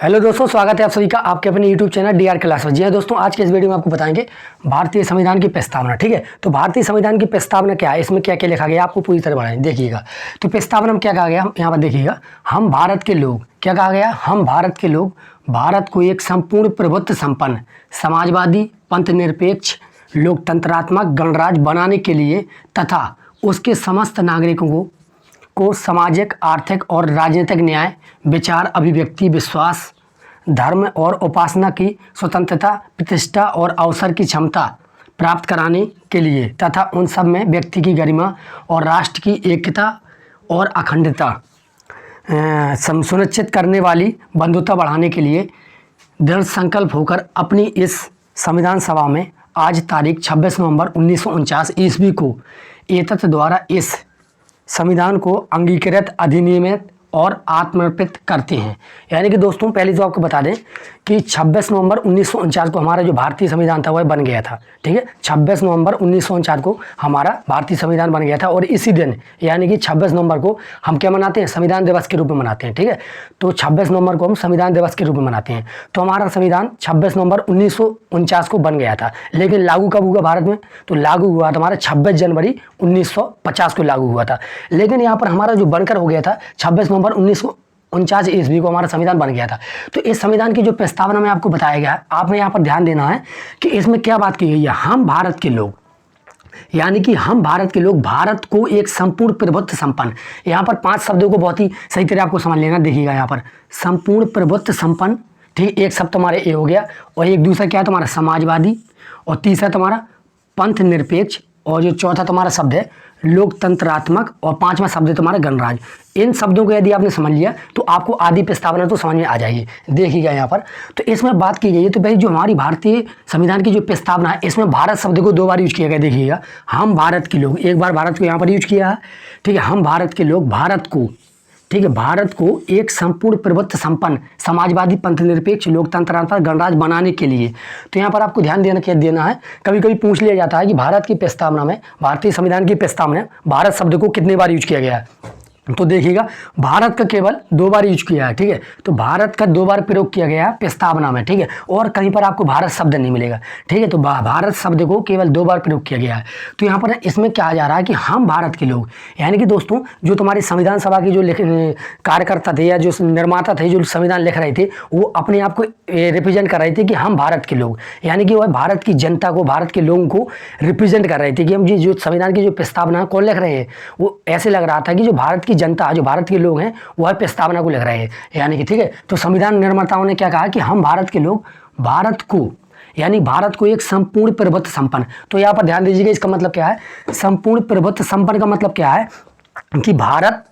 Hello दोस्तों, स्वागत है आप सभी का आपके अपने यूट्यूब चैनल डीआर क्लास में। जी हाँ दोस्तों, आज के इस वीडियो में आपको बताएंगे भारतीय संविधान की प्रस्तावना। ठीक है, तो भारतीय संविधान की प्रस्तावना क्या है, इसमें क्या क्या लिखा गया आपको पूरी तरह बताएंगे, देखिएगा। तो प्रस्तावना में क्या कहा गया, हम यहाँ पर देखिएगा, हम भारत के लोग, क्या कहा गया, हम भारत के लोग भारत को एक संपूर्ण प्रभुत्व संपन्न समाजवादी पंथनिरपेक्ष लोकतंत्रात्मक गणराज्य बनाने के लिए तथा उसके समस्त नागरिकों को सामाजिक, आर्थिक और राजनीतिक न्याय, विचार, अभिव्यक्ति, विश्वास, धर्म और उपासना की स्वतंत्रता, प्रतिष्ठा और अवसर की क्षमता प्राप्त कराने के लिए तथा उन सब में व्यक्ति की गरिमा और राष्ट्र की एकता और अखंडता सुनिश्चित करने वाली बंधुता बढ़ाने के लिए दृढ़ संकल्प होकर अपनी इस संविधान सभा में आज तारीख 26 नवंबर 1949 ईस्वी को एतत् द्वारा इस संविधान को अंगीकृत, अधिनियमित और आत्मर्पित करते हैं। यानी कि दोस्तों, पहले तो आपको बता दें कि 26 नवंबर 1949 को हमारा जो भारतीय संविधान था वह बन गया था। ठीक है, 26 नवंबर 1949 को हमारा भारतीय संविधान बन गया था और इसी दिन यानी कि 26 नवंबर को हम क्या मनाते हैं, संविधान दिवस के रूप में मनाते हैं। ठीक है, तो 26 नवंबर को हम संविधान दिवस के रूप में मनाते हैं। तो हमारा संविधान 26 नवंबर 1949 को बन गया था, लेकिन लागू कब हुआ भारत में, तो लागू हुआ था हमारा 26 जनवरी 1950 को लागू हुआ था। लेकिन यहाँ पर हमारा जो बनकर हो गया था 26 नवंबर 1949 ईस्वी को हमारा संविधान बन गया था। तो इस संविधान की जो प्रस्तावना में आपको बताया गया है, आपने यहाँ पर ध्यान देना है कि इसमें क्या बात की गई है, हम भारत के लोग, यानी कि हम भारत के लोग भारत को एक संपूर्ण प्रभुत्व संपन्न, यहाँ पर 5 शब्दों को बहुत ही सही तरह आपको समझ लेना। देखिएगा यहाँ पर संपूर्ण प्रभुत्व संपन्न, ठीक, एक शब्द तुम्हारे ए हो गया और एक दूसरा क्या है तुम्हारा समाजवादी, और तीसरा तुम्हारा पंथ निरपेक्ष, और जो चौथा तुम्हारा शब्द है लोकतंत्रात्मक, और 5वां शब्द है तुम्हारा गणराज्य। इन शब्दों को यदि आपने समझ लिया तो आपको आदि प्रस्तावना तो समझ में आ जाएगी। देखिएगा यहाँ पर, तो इसमें बात की गई है, तो भाई जो हमारी भारतीय संविधान की जो प्रस्तावना है, इसमें भारत शब्द को 2 बार यूज किया गया। देखिएगा, हम भारत के लोग, एक बार भारत को यहाँ पर यूज किया है। ठीक है, हम भारत के लोग भारत को, ठीक है, भारत को एक संपूर्ण प्रभुत्व संपन्न समाजवादी पंथनिरपेक्ष लोकतंत्रात्मक गणराज्य बनाने के लिए। तो यहाँ पर आपको ध्यान देना है, कभी कभी पूछ लिया जाता है कि भारत की प्रस्तावना में, भारतीय संविधान की प्रस्तावना में भारत शब्द को कितने बार यूज किया गया है। तो देखिएगा, भारत का केवल 2 बार यूज किया है। ठीक है, तो भारत का 2 बार प्रयोग किया गया है प्रस्तावना में। ठीक है, और कहीं पर आपको भारत शब्द नहीं मिलेगा। ठीक है, तो भारत शब्द को केवल 2 बार प्रयोग किया गया है। तो यहाँ पर इसमें क्या जा रहा है कि हम भारत के लोग, यानी कि दोस्तों जो तुम्हारी संविधान सभा की जो कार्यकर्ता थे या जो निर्माता थे, जो संविधान लिख रहे थे, वो अपने आप को रिप्रेजेंट कर रहे थे कि हम भारत के लोग, यानी कि वह भारत की जनता को, भारत के लोगों को रिप्रेजेंट कर रहे थे कि हम जो संविधान की जो प्रस्तावना कौन लिख रहे हैं, वो ऐसे लग रहा था कि जो भारत की जनता, जो भारत के लोग हैं, वह प्रस्तावना को लिख रहे हैं। यानी कि ठीक है, तो संविधान निर्माताओं ने क्या कहा कि हम भारत के लोग भारत को, यानी भारत को एक संपूर्ण प्रभुत्व संपन्न। तो यहाँ पर ध्यान दीजिएगा, इसका मतलब क्या है, संपूर्ण प्रभुत्व संपन्न का मतलब क्या है कि भारत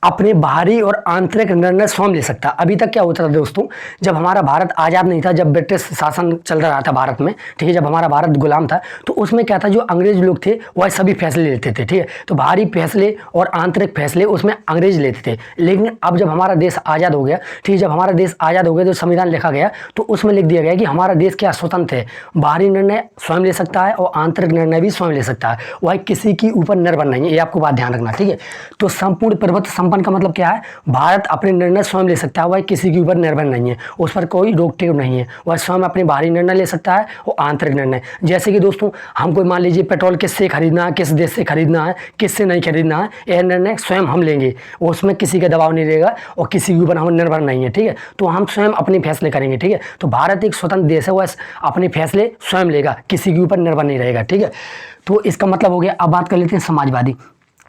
अपने बाहरी और आंतरिक निर्णय स्वयं ले सकता। अभी तक क्या होता था दोस्तों, जब हमारा भारत आज़ाद नहीं था, जब ब्रिटिश शासन चल रहा था भारत में, ठीक है, जब हमारा भारत गुलाम था, तो उसमें क्या था, जो अंग्रेज लोग थे वह सभी फैसले लेते थे। ठीक है, तो बाहरी फैसले और आंतरिक फैसले उसमें अंग्रेज लेते थे। लेकिन अब जब हमारा देश आज़ाद हो गया, ठीक है, जब हमारा देश आज़ाद हो गया, तो संविधान लिखा गया, तो उसमें लिख दिया गया कि हमारा देश क्या स्वतंत्र है, बाहरी निर्णय स्वयं ले सकता है और आंतरिक निर्णय भी स्वयं ले सकता है, वह किसी के ऊपर निर्भर नहीं है। ये आपको बात ध्यान रखना। ठीक है, तो संपूर्ण प्रभुत्व संपन्न का मतलब क्या है, भारत अपने निर्णय स्वयं ले सकता है, वह किसी के ऊपर निर्भर नहीं है, उस पर कोई रोक टोक नहीं है, वह स्वयं अपने बाहरी निर्णय ले सकता है और आंतरिक निर्णय। जैसे कि दोस्तों, हमको मान लीजिए पेट्रोल किससे खरीदना है, किस देश से खरीदना है, किससे नहीं खरीदना है, यह निर्णय स्वयं हम लेंगे, उसमें किसी का दबाव नहीं रहेगा और किसी के ऊपर हम निर्भर नहीं है। ठीक है, तो हम स्वयं अपने फैसले करेंगे। ठीक है, तो भारत एक स्वतंत्र देश है, वह अपने फैसले स्वयं लेगा, किसी के ऊपर निर्भर नहीं रहेगा। ठीक है, तो इसका मतलब हो गया। अब बात कर लेते हैं समाजवादी।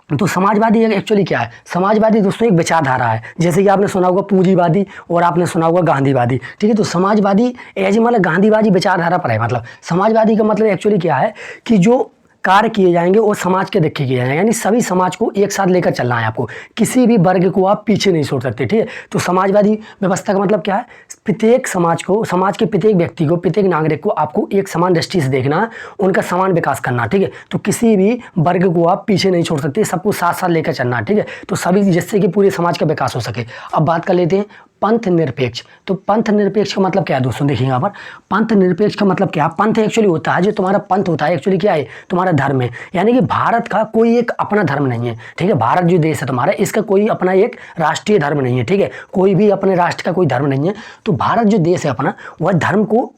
तो समाजवादी एक्चुअली क्या है, समाजवादी दोस्तों एक विचारधारा है, जैसे कि आपने सुना होगा पूंजीवादी और आपने सुना होगा गांधीवादी। ठीक है, तो समाजवादी एज मतलब गांधीवादी विचारधारा पर है। मतलब समाजवादी का मतलब एक्चुअली क्या है कि जो कार्य किए जाएंगे वो समाज के देख के किए जाएंगे, यानी सभी समाज को एक साथ लेकर चलना है आपको, किसी भी वर्ग को आप पीछे नहीं छोड़ सकते। ठीक है, तो समाजवादी व्यवस्था का मतलब क्या है, प्रत्येक समाज को, समाज के प्रत्येक व्यक्ति को, प्रत्येक नागरिक को आपको एक समान दृष्टि से देखना है, उनका समान विकास करना। ठीक है, तो किसी भी वर्ग को आप पीछे नहीं छोड़ सकते, सबको साथ साथ लेकर चलना है। ठीक है, तो सभी, जिससे कि पूरे समाज का विकास हो सके। अब बात कर लेते हैं पंथ निरपेक्ष। तो पंथ निरपेक्ष का मतलब क्या है दोस्तों, देखिए यहाँ पर पंथ निरपेक्ष का मतलब क्या है। पंथ एक्चुअली होता है, जो तुम्हारा पंथ होता है एक्चुअली क्या है, तुम्हारा धर्म है। यानी कि भारत का कोई एक अपना धर्म नहीं है, ठीक है। भारत जो देश है तुम्हारा, इसका कोई अपना एक राष्ट्रीय धर्म नहीं है, ठीक है। कोई भी अपने राष्ट्र का कोई धर्म नहीं है। तो भारत जो देश है अपना, वह धर्म को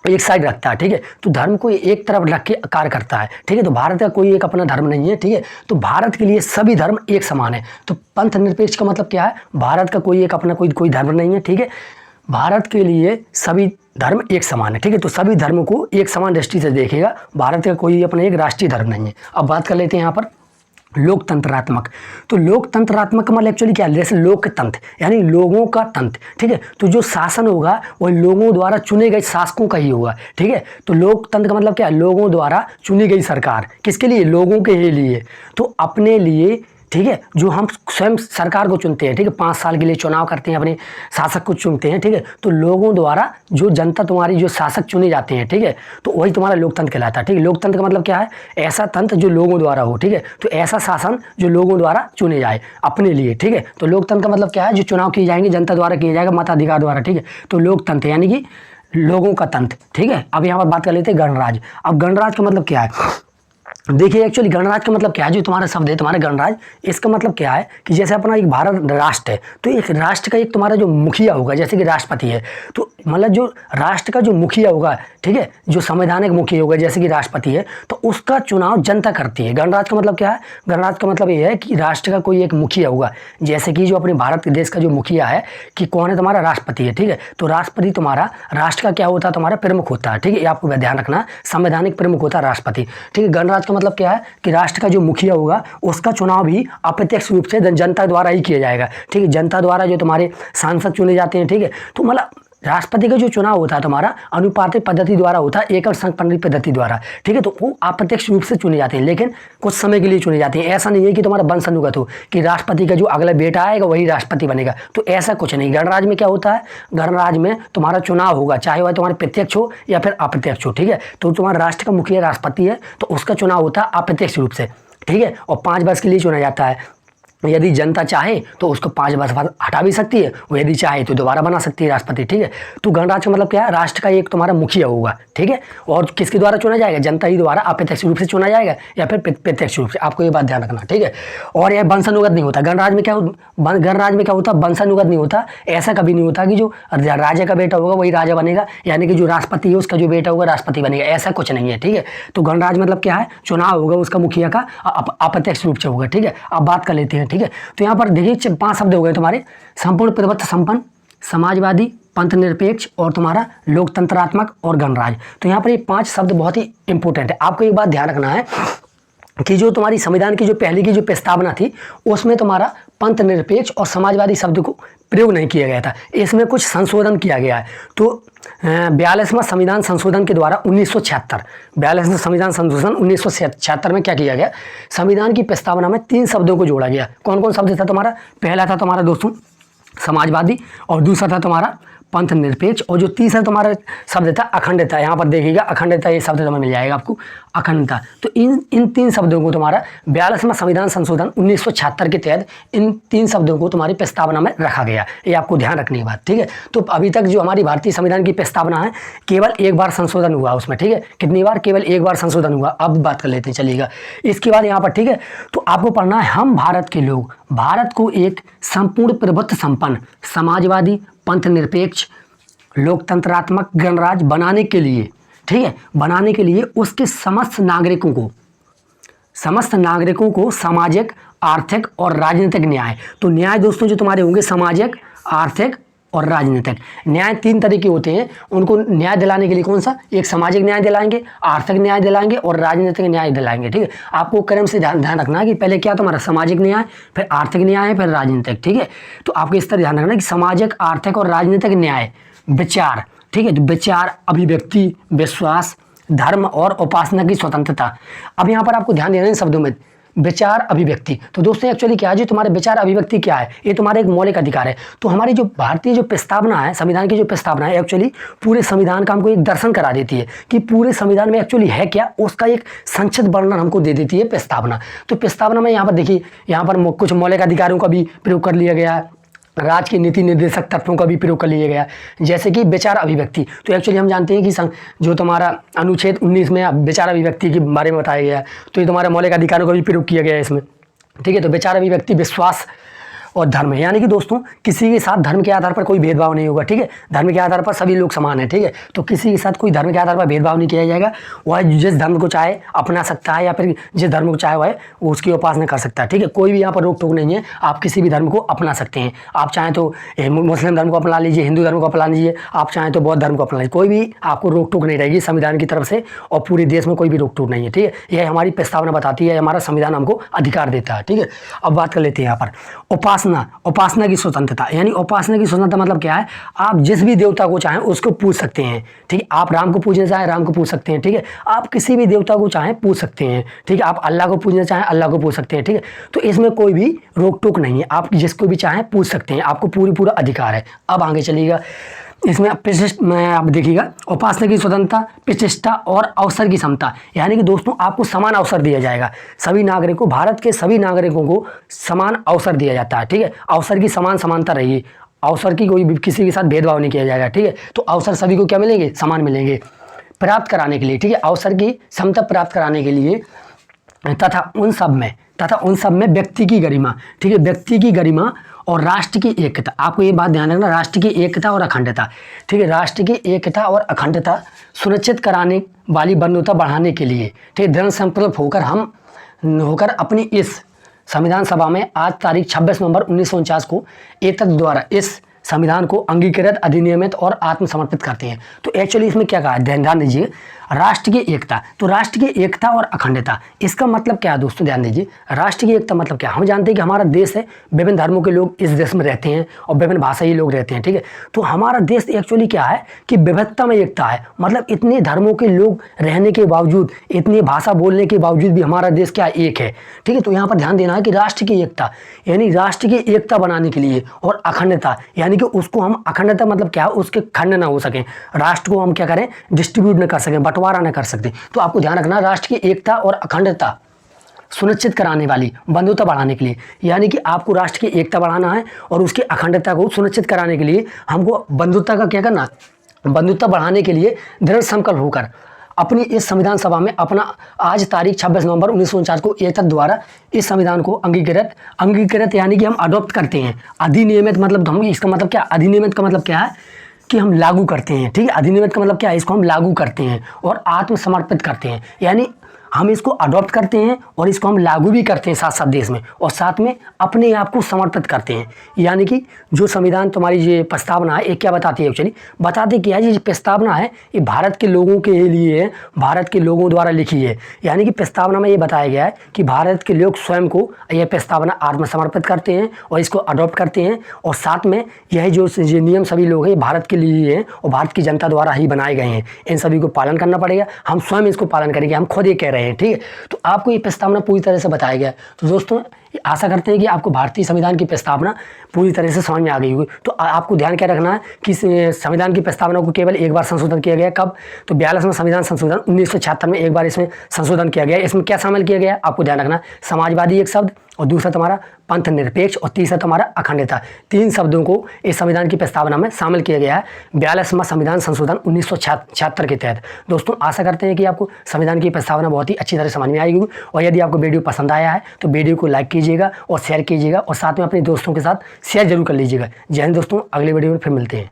एक साइड रखता है, ठीक है। तो धर्म को एक तरफ रख के कार्य करता है, ठीक है। तो भारत का कोई एक अपना धर्म नहीं है, ठीक है। तो भारत के लिए सभी धर्म एक समान है। तो पंथ निरपेक्ष का मतलब क्या है, भारत का कोई एक अपना कोई धर्म नहीं है, ठीक है। भारत के लिए सभी धर्म एक समान है, ठीक है। तो सभी धर्म को एक समान दृष्टि से देखेगा। भारत का कोई अपना एक राष्ट्रीय धर्म नहीं है। अब बात कर लेते हैं यहाँ पर लोकतंत्रात्मक। तो लोकतंत्रात्मक का मतलब एक्चुअली क्या है, जैसे लोकतंत्र यानी लोगों का तंत्र, ठीक है। तो जो शासन होगा वह लोगों द्वारा चुने गए शासकों का ही होगा, ठीक है। तो लोकतंत्र का मतलब क्या है, लोगों द्वारा चुनी गई सरकार। किसके लिए, लोगों के ही लिए। तो अपने लिए, ठीक है। जो हम स्वयं सरकार को चुनते हैं, ठीक है, 5 साल के लिए चुनाव करते हैं, अपने शासक को चुनते हैं, ठीक है। तो लोगों द्वारा जो जनता तुम्हारी जो शासक चुने जाते हैं, ठीक है, तो वही तुम्हारा लोकतंत्र कहलाता है, ठीक है। लोकतंत्र का मतलब क्या है, ऐसा तंत्र जो लोगों द्वारा हो, ठीक है। तो ऐसा शासन जो लोगों द्वारा चुने जाए अपने लिए, ठीक है। तो लोकतंत्र का मतलब क्या है, जो चुनाव किए जाएंगे जनता द्वारा किया जाएगा, मताधिकार द्वारा, ठीक है। तो लोकतंत्र यानी कि लोगों का तंत्र, ठीक है। अब यहाँ पर बात कर लेते हैं गणराज्य। अब गणराज्य का मतलब क्या है, देखिए एक्चुअली गणराज्य का मतलब क्या है, जो तुम्हारा शब्द है तुम्हारा गणराज्य, इसका मतलब क्या है कि जैसे अपना एक भारत राष्ट्र है, तो एक राष्ट्र का एक तुम्हारा जो मुखिया होगा, जैसे कि राष्ट्रपति है, तो मतलब जो राष्ट्र का जो मुखिया होगा, ठीक है, जो संवैधानिक मुखिया होगा जैसे कि राष्ट्रपति है, तो उसका चुनाव जनता करती है। गणराज्य का मतलब क्या है, गणराज्य का मतलब ये है कि राष्ट्र का कोई एक मुखिया होगा, जैसे कि जो अपने भारत के देश का जो मुखिया है कि कौन है, तुम्हारा राष्ट्रपति है, ठीक है। तो राष्ट्रपति तुम्हारा राष्ट्र का क्या होता है, तुम्हारा प्रमुख होता है, ठीक है। ये आपको ध्यान रखना, संवैधानिक प्रमुख होता है राष्ट्रपति, ठीक है। गणराज्य का मतलब क्या है कि राष्ट्र का जो मुखिया होगा उसका चुनाव भी अप्रत्यक्ष रूप से जनता द्वारा ही किया जाएगा, ठीक है। जनता द्वारा जो तुम्हारे सांसद चुने जाते हैं, ठीक है। तो मतलब राष्ट्रपति का जो चुनाव होता है तुम्हारा अनुपातिक पद्धति द्वारा होता है, एकल संख्या पद्धति द्वारा, ठीक है। तो वो अप्रत्यक्ष रूप से चुने जाते हैं, लेकिन कुछ समय के लिए चुने जाते हैं। ऐसा नहीं है कि तुम्हारा वंश अनुगत हो कि राष्ट्रपति का जो अगला बेटा आएगा वही राष्ट्रपति बनेगा, तो ऐसा कुछ नहीं। गणराज्य में क्या होता है, गणराज्य में तुम्हारा चुनाव होगा, चाहे वह तुम्हारे प्रत्यक्ष हो या फिर अप्रत्यक्ष हो, ठीक है। तो तुम्हारा राष्ट्र का मुखिया राष्ट्रपति है, तो उसका चुनाव होता है अप्रत्यक्ष रूप से, ठीक है। और 5 वर्ष के लिए चुना जाता है। यदि जनता चाहे तो उसको 5 वर्ष बाद हटा भी सकती है, वो यदि चाहे तो दोबारा बना सकती है राष्ट्रपति, ठीक है। तो गणराज्य का मतलब क्या है, राष्ट्र का एक तुम्हारा मुखिया होगा, ठीक है। और किसके द्वारा चुना जाएगा, जनता ही द्वारा अप्रत्यक्ष रूप से चुना जाएगा या फिर प्रत्यक्ष रूप से, आपको ये बात ध्यान रखना, ठीक है। और यह वंशानुगत नहीं होता। गणराज्य में क्या होता है, वंशानुगत नहीं होता। ऐसा कभी नहीं होता कि जो राजा का बेटा होगा वही राजा बनेगा, यानी कि जो राष्ट्रपति है उसका जो बेटा होगा राष्ट्रपति बनेगा, ऐसा कुछ नहीं है, ठीक है। तो गणराज्य मतलब क्या है, चुनाव होगा उसका मुखिया का अप्रत्यक्ष रूप से होगा, ठीक है। अब बात कर लेते हैं, ठीक है। तो यहाँ पर देखिए 5 शब्द हो गए तुम्हारे, संपूर्ण प्रभुत्व संपन्न, समाजवादी, पंथ निरपेक्ष और तुम्हारा लोकतंत्रात्मक और गणराज्य। तो यहाँ पर ये 5 शब्द बहुत ही इंपॉर्टेंट है। आपको एक बात ध्यान रखना है कि जो तुम्हारी संविधान की जो पहले की जो प्रस्तावना थी उसमें तुम्हारा पंथ निरपेक्ष और समाजवादी शब्द को प्रयोग नहीं किया गया था, इसमें कुछ संशोधन किया गया है। तो 42वां संविधान संशोधन के द्वारा 42वां संविधान संशोधन 1976 में क्या किया गया, संविधान की प्रस्तावना में 3 शब्दों को जोड़ा गया। कौन कौन शब्द था तुम्हारा, पहला था तुम्हारा दोस्तों समाजवादी, और दूसरा था तुम्हारा पंथ निरपेक्ष, और जो तीसरा तुम्हारा शब्द था अखंडता। यहाँ पर देखिएगा अखंडता, ये शब्द तुम्हें मिल जाएगा आपको, अखंडता। तो इन 3 शब्दों को तुम्हारा 42वां संविधान संशोधन 1976 के तहत इन 3 शब्दों को तुम्हारी प्रस्तावना में रखा गया। ये आपको ध्यान रखने की बात, ठीक है। तो अभी तक जो हमारी भारतीय संविधान की प्रस्तावना है केवल एक बार संशोधन हुआ उसमें, ठीक है। कितनी बार, केवल एक बार संशोधन हुआ। अब बात कर लेते हैं, चलिएगा इसके बाद यहाँ पर, ठीक है। तो आपको पढ़ना है, हम भारत के लोग भारत को एक संपूर्ण प्रभुत्व संपन्न, समाजवादी, पंथ निरपेक्ष, लोकतंत्रात्मक गणराज्य बनाने के लिए, ठीक है, बनाने के लिए उसके समस्त नागरिकों को सामाजिक, आर्थिक और राजनीतिक न्याय। तो न्याय दोस्तों जो तुम्हारे होंगे सामाजिक, आर्थिक और राजनीतिक न्याय 3 तरीके होते हैं। उनको न्याय दिलाने के लिए कौन सा, एक सामाजिक न्याय दिलाएंगे, आर्थिक न्याय दिलाएंगे और राजनीतिक न्याय दिलाएंगे, ठीक है। आपको क्रम से ध्यान रखना है कि पहले क्या तुम्हारा सामाजिक न्याय, फिर आर्थिक न्याय, फिर राजनीतिक, ठीक है। तो आपको इस तरह ध्यान रखना कि सामाजिक, आर्थिक और राजनीतिक न्याय, विचार, ठीक है। तो विचार, अभिव्यक्ति, विश्वास, धर्म और उपासना की स्वतंत्रता। अब यहाँ पर आपको ध्यान देना है शब्दों में, विचार, अभिव्यक्ति। तो दोस्तों एक्चुअली क्या है, जो तुम्हारे विचार अभिव्यक्ति क्या है, ये तुम्हारा एक मौलिक अधिकार है। तो हमारी जो भारतीय जो प्रस्तावना है, संविधान की जो प्रस्तावना है, एक्चुअली पूरे संविधान का हमको एक दर्शन करा देती है कि पूरे संविधान में एक्चुअली है क्या, उसका एक संक्षिप्त वर्णन हमको दे देती है प्रस्तावना। तो प्रस्तावना में यहाँ पर देखिए, यहाँ पर कुछ मौलिक अधिकारों का भी प्रयोग कर लिया गया है, राज्य के नीति निर्देशक तत्वों का भी प्रयोग कर लिया गया, जैसे कि विचार अभिव्यक्ति। तो एक्चुअली हम जानते हैं कि जो तुम्हारा अनुच्छेद 19 में विचार अभिव्यक्ति के बारे में बताया गया है, तो ये तुम्हारे मौलिक अधिकारों का भी प्रयोग किया गया है इसमें, ठीक है। तो विचार अभिव्यक्ति, विश्वास और धर्म, यानी कि दोस्तों किसी के साथ धर्म के आधार पर कोई भेदभाव नहीं होगा, ठीक है। धर्म के आधार पर सभी लोग समान हैं, ठीक है। तो किसी के साथ कोई धर्म के आधार पर भेदभाव नहीं किया जाएगा। वह जिस धर्म को चाहे अपना सकता है, या फिर जिस धर्म को चाहे वह उसकी उपासना कर सकता है, ठीक है। कोई भी यहाँ पर रोक टोक नहीं है, आप किसी भी धर्म को अपना सकते हैं। आप चाहें तो मुस्लिम धर्म को अपना लीजिए, हिंदू धर्म को अपना लीजिए, आप चाहें तो बौद्ध धर्म को अपना लीजिए, कोई भी आपको रोक टोक नहीं रहेगी संविधान की तरफ से, और पूरे देश में कोई भी रोक टोक नहीं है, ठीक है। यह हमारी प्रस्तावना बताती है, हमारा संविधान हमको अधिकार देता है, ठीक है। अब बात कर लेते हैं यहाँ पर उपासना की स्वतंत्रता, यानी उपासना की स्वतंत्रता मतलब क्या है, आप जिस भी देवता को चाहें उसको पूज सकते हैं, ठीक है। आप राम को पूजना चाहें राम को पूज सकते हैं, ठीक है। आप किसी भी देवता को चाहें पूज सकते हैं, ठीक है। आप अल्लाह को पूजना चाहें अल्लाह को पूज सकते हैं, ठीक है। तो इसमें कोई भी रोक टोक नहीं है, आप जिसको भी चाहें पूज सकते हैं, आपको पूरा अधिकार है। अब आगे चलिएगा, इसमें आप देखिएगा, उपासना की स्वतंत्रता, प्रतिष्ठा और अवसर की समता, यानी कि दोस्तों आपको समान अवसर दिया जाएगा। सभी नागरिकों, भारत के सभी नागरिकों को समान अवसर दिया जाता है, ठीक है। अवसर की समानता रहेगी, अवसर की कोई किसी के साथ भेदभाव नहीं किया जाएगा, ठीक है। तो अवसर सभी को क्या मिलेंगे, समान मिलेंगे प्राप्त कराने के लिए, ठीक है। अवसर की समता प्राप्त कराने के लिए तथा उन सब में व्यक्ति की गरिमा, ठीक है, व्यक्ति की गरिमा और राष्ट्र की एकता। आपको ये बात ध्यान रखना, राष्ट्र की एकता और अखंडता, ठीक है। राष्ट्र की एकता और अखंडता सुनिश्चित कराने वाली बंधुता बढ़ाने के लिए, ठीक है, दृढ़ संकल्प होकर अपनी इस संविधान सभा में आज तारीख 26 नवंबर 1949 को एकता द्वारा इस संविधान को अंगीकृत, अधिनियमित और आत्मसमर्पित करते हैं। तो एक्चुअली इसमें क्या कहा है, ध्यान दीजिए, राष्ट्र की एकता। तो राष्ट्र की एकता और अखंडता, इसका मतलब क्या है दोस्तों, ध्यान दीजिए। राष्ट्र की एकता मतलब क्या, हम जानते हैं कि हमारा देश है, विभिन्न धर्मों के लोग इस देश में रहते हैं और विभिन्न भाषाई लोग रहते हैं, ठीक है। तो हमारा देश एक्चुअली क्या है कि विविधता में एकता है, मतलब इतने धर्मों के लोग रहने के बावजूद, इतनी भाषा बोलने के बावजूद भी हमारा देश क्या एक है, ठीक है। तो यहाँ पर ध्यान देना है कि राष्ट्र की एकता, यानी राष्ट्र की एकता बनाने के लिए, और अखंडता यानी कि उसको हम, अखंडता मतलब क्या है, उसके खंड ना हो सके, राष्ट्र को हम क्या करें, डिस्ट्रीब्यूट न कर सकें, बंटवारा न कर सकते। तो आपको ध्यान रखना, राष्ट्र की एकता और अखंडता सुनिश्चित कराने वाली बंधुता बढ़ाने के लिए, यानी कि आपको राष्ट्र की एकता बढ़ाना है और उसकी अखंडता को सुनिश्चित कराने के लिए हमको बंधुता का क्या करना, बंधुता बढ़ाने के लिए दृढ़ संकल्प होकर अपनी इस संविधान सभा में अपना आज तारीख 26 नवंबर 1949 को एकता द्वारा इस संविधान को अंगीकृत यानी कि हम अडॉप्ट करते हैं, अधिनियमित मतलब हम, इसका मतलब क्या, अधिनियमित का मतलब क्या है कि हम लागू करते हैं, ठीक है। अधिनियमित का मतलब क्या है, इसको हम लागू करते हैं और आत्मसमर्पित करते हैं, यानी हम इसको अडॉप्ट करते हैं और इसको हम लागू भी करते हैं साथ साथ देश में, और साथ में अपने आप को समर्पित करते हैं। यानी कि जो संविधान तुम्हारी ये प्रस्तावना है, ये क्या बताती है, एक्चुअली बताती क्या है, ये प्रस्तावना है ये भारत के लोगों के लिए है, भारत के लोगों द्वारा लिखी है। यानी कि प्रस्तावना में ये बताया गया है कि भारत के लोग स्वयं को यह प्रस्तावना आत्मसमर्पित करते हैं और इसको अडॉप्ट करते हैं, और साथ में यह जो नियम सभी लोग हैं भारत के लिए हैं और भारत की जनता द्वारा ही बनाए गए हैं, इन सभी को पालन करना पड़ेगा। हम स्वयं इसको पालन करेंगे, हम खुद ये कह रहे हैं, ठीक है। तो आपको ये प्रस्तावना पूरी तरह से बताया गया है। तो दोस्तों आशा करते हैं कि आपको भारतीय संविधान की प्रस्तावना पूरी तरह से समझ में आ गई होगी। तो आपको ध्यान क्या रखना है कि संविधान की प्रस्तावना को केवल एक बार संशोधन किया गया, कब, तो 42वां संविधान संशोधन 1976 में एक बार इसमें संशोधन किया गया। इसमें क्या शामिल किया गया, आपको ध्यान रखना, समाजवादी एक शब्द, और दूसरा तुम्हारा पंथ निरपेक्ष, और तीसरा तुम्हारा अखंडता, 3 शब्दों को इस संविधान की प्रस्तावना में शामिल किया गया है 42वां संविधान संशोधन 1976 के तहत। दोस्तों आशा करते हैं कि आपको संविधान की प्रस्तावना बहुत ही अच्छी तरह समझ में आएगी, और यदि आपको वीडियो पसंद आया है तो वीडियो को लाइक कीजिएगा और शेयर कीजिएगा, और साथ में अपने दोस्तों के साथ शेयर जरूर कर लीजिएगा। जय हिंद दोस्तों, अगले वीडियो में फिर मिलते हैं।